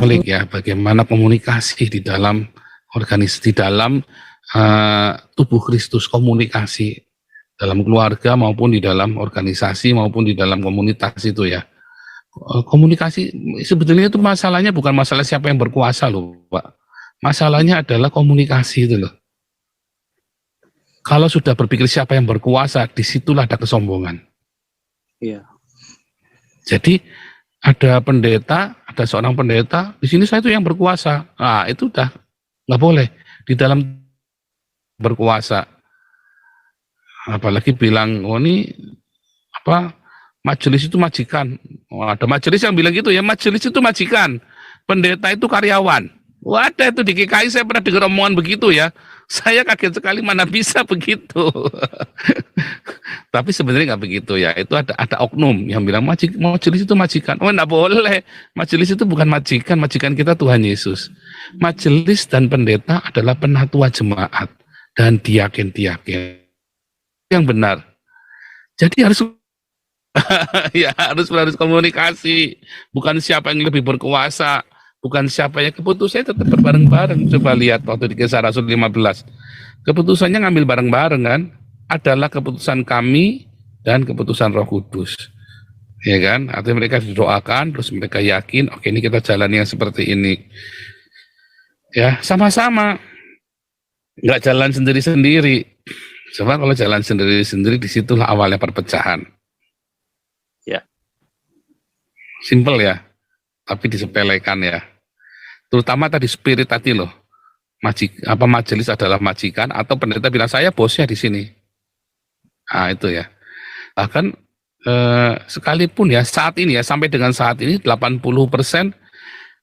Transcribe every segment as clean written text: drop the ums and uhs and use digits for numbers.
Katolik ya, bagaimana komunikasi di dalam organisasi, di dalam tubuh Kristus, komunikasi dalam keluarga maupun di dalam organisasi maupun di dalam komunitas itu ya. Komunikasi sebetulnya itu masalahnya bukan masalah siapa yang berkuasa loh Pak, masalahnya adalah komunikasi itu loh. Kalau sudah berpikir siapa yang berkuasa, disitulah ada kesombongan. Iya. Jadi ada pendeta, ada seorang pendeta, di sini saya itu yang berkuasa. Nah, itu udah nggak boleh di dalam berkuasa. Apalagi bilang, oh ini apa majelis itu majikan. Oh, ada majelis yang bilang gitu ya, majelis itu majikan, pendeta itu karyawan. Wadah itu di GKI saya pernah dengar omongan begitu ya. Saya kaget sekali mana bisa begitu. Tapi sebenarnya nggak begitu ya. Itu ada oknum yang bilang majelis itu majikan. Oh nggak boleh. Majelis itu bukan majikan. Majikan kita Tuhan Yesus. Majelis dan pendeta adalah penatua jemaat dan diaken-diaken yang benar. Jadi harus ya harus komunikasi. Bukan siapa yang lebih berkuasa. Bukan siapa yang keputusannya tetap bareng-bareng. Coba lihat waktu di Kisah Rasul 15. Keputusannya ngambil bareng-bareng kan. Adalah keputusan kami dan keputusan Roh Kudus. Ya kan? Artinya mereka didoakan, terus mereka yakin, oke ini kita jalani yang seperti ini. Ya, sama-sama. Nggak jalan sendiri-sendiri. Coba kalau jalan sendiri-sendiri, disitulah awalnya perpecahan. Ya. Simple ya, tapi disepelekan ya. Terutama tadi spirit tadi loh. Majelis adalah majikan atau pendeta bilang saya bosnya di sini. Nah itu ya. Bahkan sekalipun ya saat ini ya sampai dengan saat ini 80%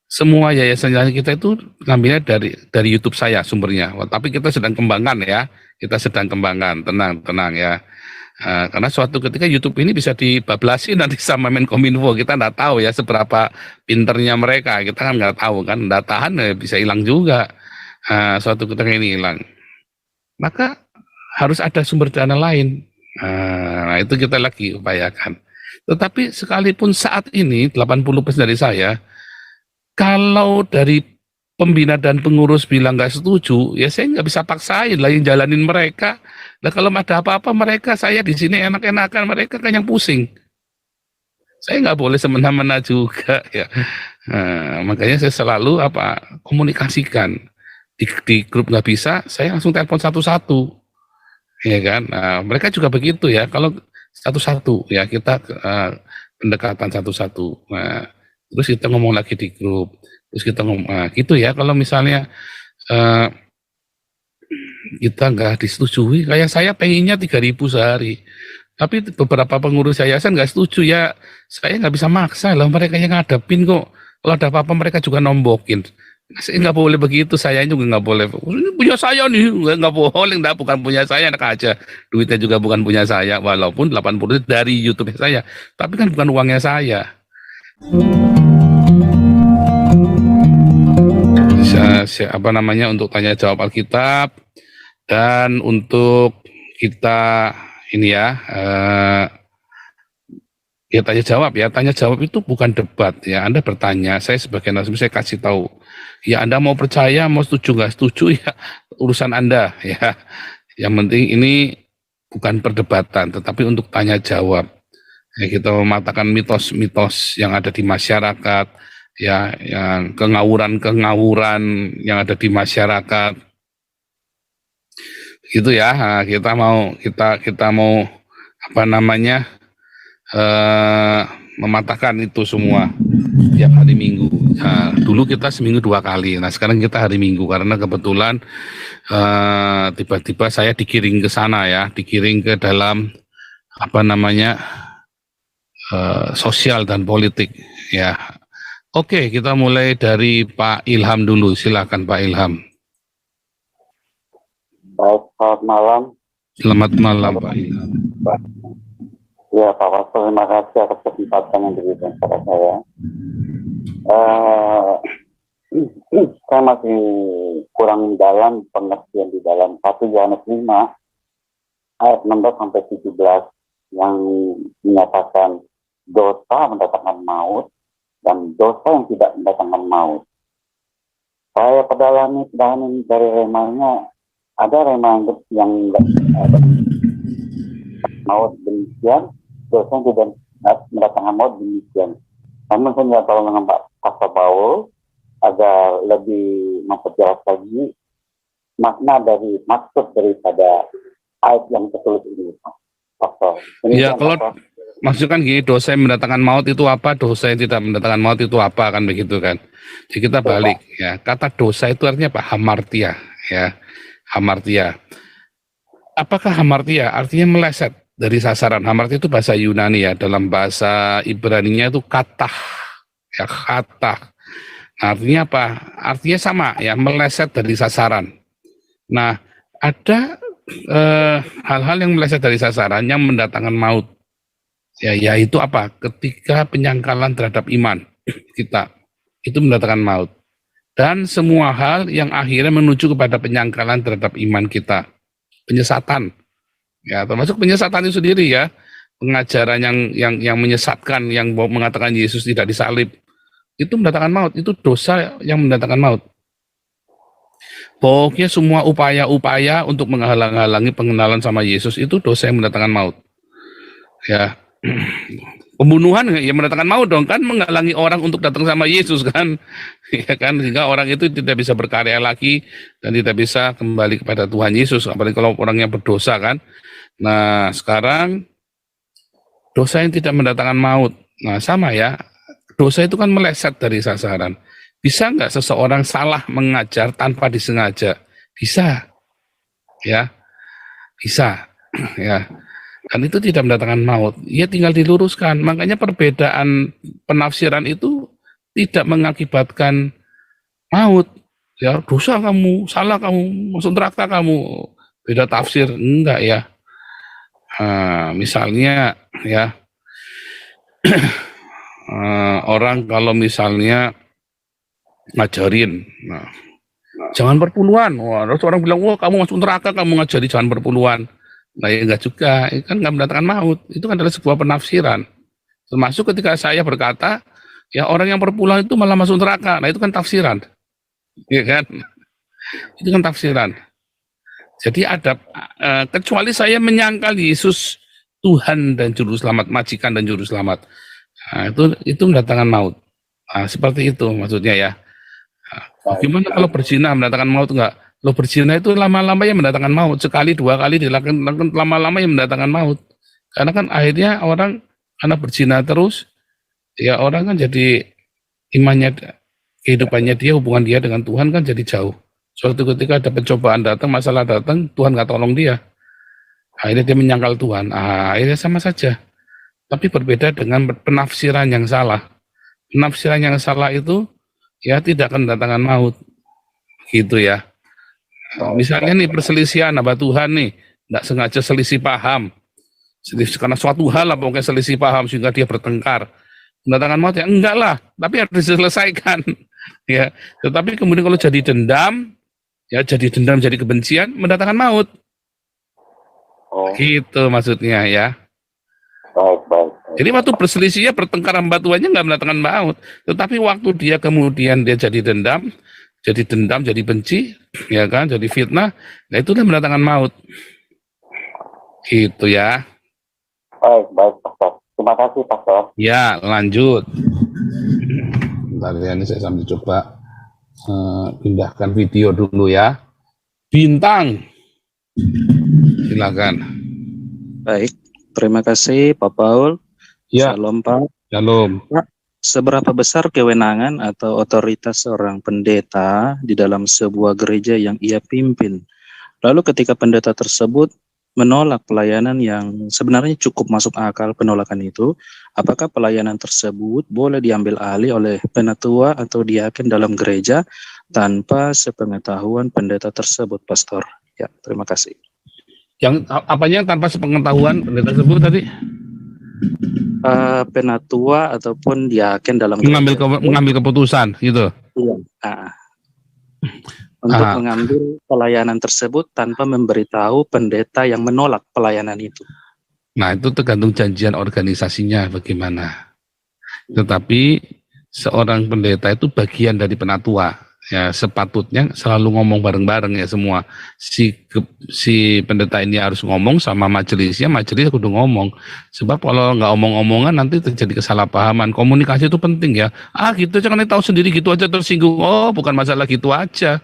semua yayasan kita itu ngambilnya dari YouTube saya sumbernya. Tapi kita sedang kembangkan ya. Kita sedang kembangkan, tenang ya. Karena suatu ketika YouTube ini bisa dibablasin nanti sama Menkominfo, kita nggak tahu ya seberapa pinternya mereka, kita kan nggak tahu kan, datahan bisa hilang juga, suatu ketika ini hilang, maka harus ada sumber dana lain, nah itu kita lagi upayakan. Tetapi sekalipun saat ini 80% dari saya, kalau dari pembina dan pengurus bilang nggak setuju, ya saya nggak bisa paksain lah yang jalanin mereka. Nah kalau ada apa-apa mereka, saya di sini enak-enakan, mereka kan yang pusing. Saya nggak boleh semena-mena juga ya. Nah, makanya saya selalu komunikasikan di grup nggak bisa, saya langsung telepon satu-satu, ya kan. Nah, mereka juga begitu ya. Kalau satu-satu ya kita pendekatan satu-satu. Nah, terus kita ngomong lagi di grup. Terus kita ngomong gitu ya, kalau misalnya kita nggak disetujui, kayak saya pengennya 3.000 sehari, tapi beberapa pengurus yayasan nggak setuju ya, saya nggak bisa maksa lah, mereka yang ngadepin kok, kalau ada apa-apa mereka juga nombokin, saya nggak boleh begitu, saya juga nggak boleh, ini punya saya nih, nggak boleh, bukan punya saya, enak aja, duitnya juga bukan punya saya, walaupun 80% dari YouTube saya, tapi kan bukan uangnya saya. Untuk tanya jawab Alkitab dan untuk kita ini ya tanya jawab itu bukan debat ya. Anda bertanya, saya sebagai narasumber saya kasih tahu ya, Anda mau percaya mau setuju nggak setuju ya urusan Anda ya, yang penting ini bukan perdebatan tetapi untuk tanya jawab ya, kita mematahkan mitos-mitos yang ada di masyarakat ya, yang kengawuran yang ada di masyarakat gitu ya. Nah, kita mau mematahkan itu semua tiap hari Minggu. Nah, dulu kita seminggu 2 kali, nah sekarang kita hari Minggu karena kebetulan tiba-tiba saya dikiring ke sana ya, dikiring ke dalam sosial dan politik ya. Oke, kita mulai dari Pak Ilham dulu. Silakan Pak Ilham. Baik, selamat malam. Selamat malam Pak Ilham. Ya Pak Pastor, terima kasih atas kesempatan yang diberikan kepada saya. Saya masih kurang dalam pengertian di dalam 1 Yohanes 5 ayat 16 sampai 17 yang menyatakan dosa mendatangkan maut, dan dosa yang tidak mendatangkan maut. Saya pedalami dari remanya, ada rema yang ada maut demikian, dosa yang tidak mendatangkan maut demikian. Namun saya minta tolong dengan Pak Pastor Paul agar lebih memperjelas lagi makna dari maksud daripada ayat yang tertulis ini, Pastor. Ya, kalau maksudnya kan gini, dosa yang mendatangkan maut itu apa, dosa yang tidak mendatangkan maut itu apa, kan begitu kan. Jadi kita balik ya, kata dosa itu artinya apa? Hamartia ya, hamartia. Apakah hamartia? Artinya meleset dari sasaran. Hamartia itu bahasa Yunani ya, dalam bahasa Ibrani-nya itu katah ya, katah. Nah, artinya apa? Artinya sama ya, meleset dari sasaran. Nah, ada hal-hal yang meleset dari sasaran yang mendatangkan maut. Ya, yaitu apa? Ketika penyangkalan terhadap iman kita, itu mendatangkan maut. Dan semua hal yang akhirnya menuju kepada penyangkalan terhadap iman kita. Penyesatan. Ya, termasuk penyesatan itu sendiri ya. Pengajaran yang menyesatkan, yang mengatakan Yesus tidak disalib. Itu mendatangkan maut, itu dosa yang mendatangkan maut. Pokoknya semua upaya-upaya untuk menghalang-halangi pengenalan sama Yesus itu dosa yang mendatangkan maut. Ya, pembunuhan ya mendatangkan maut dong, kan menghalangi orang untuk datang sama Yesus kan, ya kan, sehingga orang itu tidak bisa berkarya lagi dan tidak bisa kembali kepada Tuhan Yesus, apalagi kalau orangnya berdosa kan. Nah, sekarang dosa yang tidak mendatangkan maut, nah sama ya, dosa itu kan meleset dari sasaran. Bisa nggak seseorang salah mengajar tanpa disengaja? Bisa, ya, bisa, ya. Kan itu tidak mendatangkan maut. Ya tinggal diluruskan. Makanya perbedaan penafsiran itu tidak mengakibatkan maut. Ya dosa kamu, salah kamu, masuk neraka kamu. Beda tafsir, enggak ya. Misalnya ya, orang kalau misalnya ngajarin, jangan berpuluhan. Wah, terus orang bilang, wah kamu masuk neraka, kamu ngajari jangan berpuluhan. Nah ya enggak juga, itu kan enggak mendatangkan maut. Itu kan adalah sebuah penafsiran. Termasuk ketika saya berkata, ya orang yang berpuluhan itu malah masuk neraka. Nah itu kan tafsiran. Ya kan? Itu kan tafsiran. Jadi ada, kecuali saya menyangkal Yesus Tuhan dan Juru Selamat, majikan dan Juru Selamat. Nah, itu mendatangkan maut. Nah, seperti itu maksudnya ya. Nah, gimana kalau berzina mendatangkan maut enggak? Lo berzina itu lama-lama yang mendatangkan maut. Sekali, dua kali dilakukan lama-lama yang mendatangkan maut. Karena kan akhirnya orang karena berzina terus, ya orang kan jadi imannya, kehidupannya dia, hubungan dia dengan Tuhan kan jadi jauh. Suatu ketika ada pencobaan datang, masalah datang, Tuhan nggak tolong dia. Akhirnya dia menyangkal Tuhan. Akhirnya sama saja. Tapi berbeda dengan penafsiran yang salah. Penafsiran yang salah itu ya tidak akan mendatangkan maut. Gitu ya. Misalnya nih perselisihan hamba Tuhan nih, nggak sengaja selisih paham, karena suatu hal lah pokoknya selisih paham sehingga dia bertengkar, mendatangkan maut ya enggak lah, tapi harus diselesaikan ya. Tetapi kemudian kalau jadi dendam, ya jadi dendam jadi kebencian, mendatangkan maut. Gitu maksudnya ya. Baik. Jadi waktu berselisih ya bertengkar hamba Tuhannya nggak mendatangkan maut, tetapi waktu dia kemudian dia jadi dendam, jadi benci, ya kan, jadi fitnah, nah itu udah mendatangkan maut. Gitu ya. Baik, Pastor. Terima kasih, Pastor. Ya, lanjut. Bentar ya, ini saya sambil coba pindahkan video dulu ya. Bintang, silakan. Baik, terima kasih Pak Paul. Ya. Shalom Pak. Shalom. Seberapa besar kewenangan atau otoritas seorang pendeta di dalam sebuah gereja yang ia pimpin? Lalu ketika pendeta tersebut menolak pelayanan yang sebenarnya cukup masuk akal penolakan itu, apakah pelayanan tersebut boleh diambil alih oleh penatua atau diaken dalam gereja tanpa sepengetahuan pendeta tersebut, Pastor? Ya, terima kasih. Yang apanya tanpa sepengetahuan pendeta tersebut tadi? Penatua ataupun diaken dalam mengambil keputusan gitu. Iya. Untuk mengambil pelayanan tersebut tanpa memberitahu pendeta yang menolak pelayanan itu. Nah itu tergantung janjian organisasinya bagaimana. Tetapi seorang pendeta itu bagian dari penatua. Ya, sepatutnya selalu ngomong bareng-bareng ya semua. Si pendeta ini harus ngomong sama majelisnya, majelis kudu ngomong. Sebab kalau nggak omong-omongan nanti terjadi kesalahpahaman. Komunikasi itu penting ya. Ah gitu aja kan tahu sendiri gitu aja tersinggung. Oh bukan masalah gitu aja.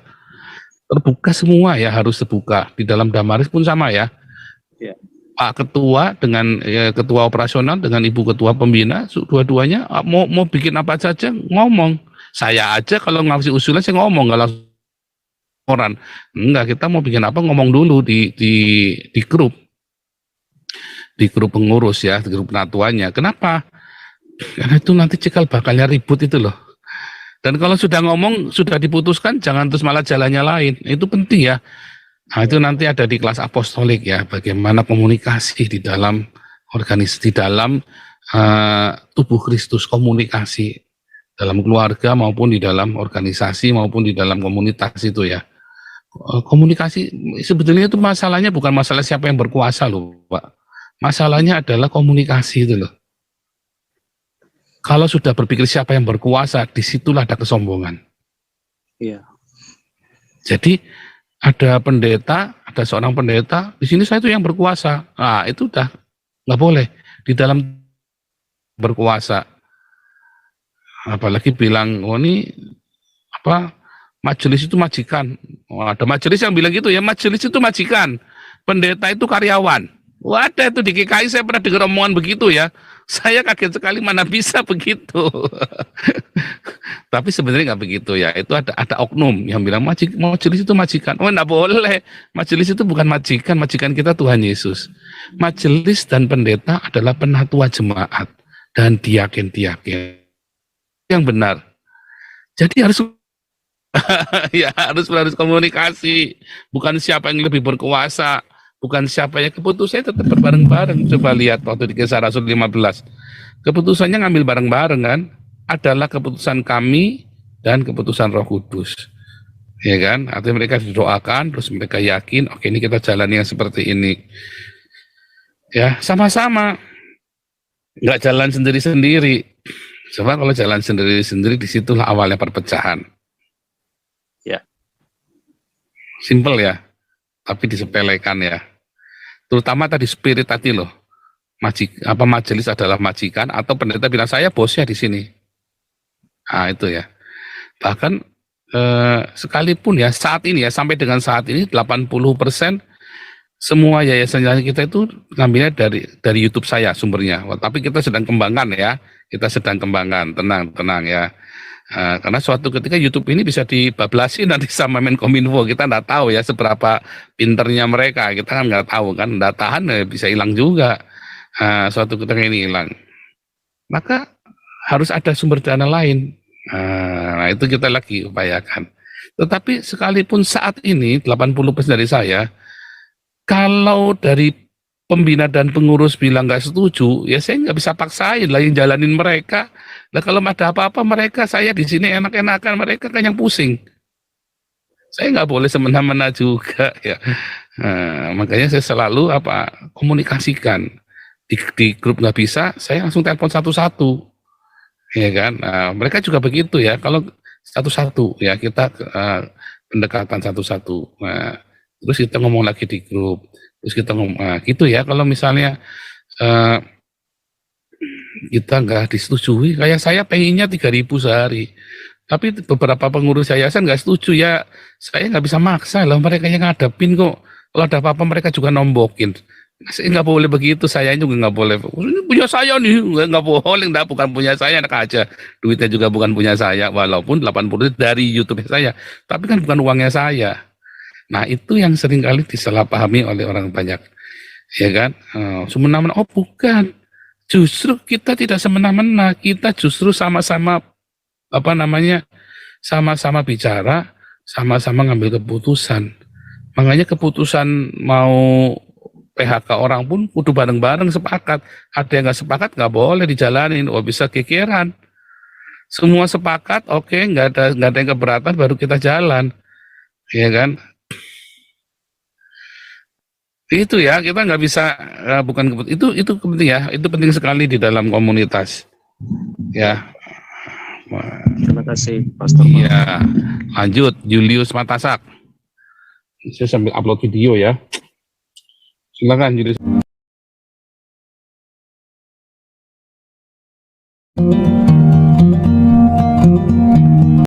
Terbuka semua ya, harus terbuka. Di dalam Damaris pun sama ya. Ya. Pak Ketua dengan Ketua Operasional dengan Ibu Ketua Pembina, dua-duanya mau bikin apa saja ngomong. Saya aja kalau ngasih usulan saya ngomong, nggak langsung orang. Enggak, kita mau bikin apa ngomong dulu di grup. Di grup pengurus ya, di grup penatuannya. Kenapa? Karena itu nanti cikal bakalnya ribut itu loh. Dan kalau sudah ngomong, sudah diputuskan, jangan terus malah jalannya lain. Itu penting ya. Nah, itu nanti ada di kelas apostolik ya, bagaimana komunikasi di dalam organisasi, di dalam tubuh Kristus, komunikasi dalam keluarga maupun di dalam organisasi maupun di dalam komunitas itu ya. Komunikasi sebetulnya itu masalahnya bukan masalah siapa yang berkuasa loh Pak. Masalahnya adalah komunikasi itu loh. Kalau sudah berpikir siapa yang berkuasa, disitulah ada kesombongan. Iya. Jadi ada pendeta, ada seorang pendeta, di sini saya itu yang berkuasa. Ah itu udah nggak boleh di dalam berkuasa. Apalagi bilang, oh ini apa majelis itu majikan. Oh, ada majelis yang bilang gitu ya, majelis itu majikan, pendeta itu karyawan. Wadah itu di GKI saya pernah dengar omongan begitu ya. Saya kaget sekali mana bisa begitu. Tapi sebenarnya nggak begitu ya. Itu ada oknum yang bilang majelis itu majikan. Oh nggak boleh. Majelis itu bukan majikan. Majikan kita Tuhan Yesus. Majelis dan pendeta adalah penatua jemaat dan diaken-diaken yang benar. Jadi harus ya harus komunikasi. Bukan siapa yang lebih berkuasa. Bukan siapa yang keputusannya tetap berbareng-bareng. Coba lihat waktu di Kisah Rasul 15. Keputusannya ngambil bareng-bareng kan. Adalah keputusan kami dan keputusan Roh Kudus. Ya kan? Artinya mereka didoakan, terus mereka yakin, oke ini kita jalani yang seperti ini. Ya, sama-sama. Nggak jalan sendiri-sendiri. Coba kalau jalan sendiri-sendiri, disitulah awalnya perpecahan. Ya. Simple ya, tapi disepelekan ya. Terutama tadi spirit tadi loh. Majelis adalah majikan atau pendeta bilang saya bosnya di sini. Nah itu ya. Bahkan sekalipun ya saat ini ya sampai dengan saat ini 80% semua yayasan kita itu ngambilnya dari YouTube saya sumbernya. Tapi kita sedang kembangkan ya. Kita sedang kembangkan, tenang ya. Karena suatu ketika YouTube ini bisa dibablasin nanti sama Menkominfo, kita nggak tahu ya seberapa pinternya mereka, kita kan nggak tahu kan, datahan bisa hilang juga. Suatu ketika ini hilang, maka harus ada sumber dana lain. Nah itu kita lagi upayakan. Tetapi sekalipun saat ini 80% dari saya, kalau dari pembina dan pengurus bilang nggak setuju, ya saya nggak bisa paksain lah yang jalanin mereka. Nah kalau ada apa-apa mereka, saya di sini enak-enakan, mereka kan yang pusing. Saya nggak boleh semena-mena juga ya. Makanya saya selalu komunikasikan di grup nggak bisa, saya langsung telepon satu-satu, ya kan. Mereka juga begitu ya. Kalau satu-satu ya kita pendekatan satu-satu. Terus kita ngomong lagi di grup. Terus kita ngomong gitu ya. Kalau misalnya kita nggak disetujui, kayak saya pengennya 3.000 sehari, tapi beberapa pengurus yayasan nggak setuju ya, saya nggak bisa maksa lah, mereka yang ngadepin kok, kalau ada apa-apa mereka juga nombokin, saya nggak boleh begitu, saya juga nggak boleh, ini punya saya nih, nggak boleh, bukan punya saya, enak aja, duitnya juga bukan punya saya, walaupun 80 dari YouTube saya, tapi kan bukan uangnya saya. Nah itu yang seringkali disalahpahami oleh orang banyak, ya kan, semena-mena, oh bukan. Justru kita tidak semena-mena, kita justru sama-sama sama-sama bicara, sama-sama ngambil keputusan. Makanya keputusan mau PHK orang pun kudu bareng-bareng sepakat. Ada yang nggak sepakat nggak boleh dijalanin, bisa kekeran. Semua sepakat, oke, nggak ada yang keberatan, baru kita jalan, ya kan? Itu ya, kita nggak bisa itu penting ya, itu penting sekali di dalam komunitas ya. Terima kasih, Pastor. Iya, lanjut Julius Matasak. Saya sambil upload video ya. Silakan Julius.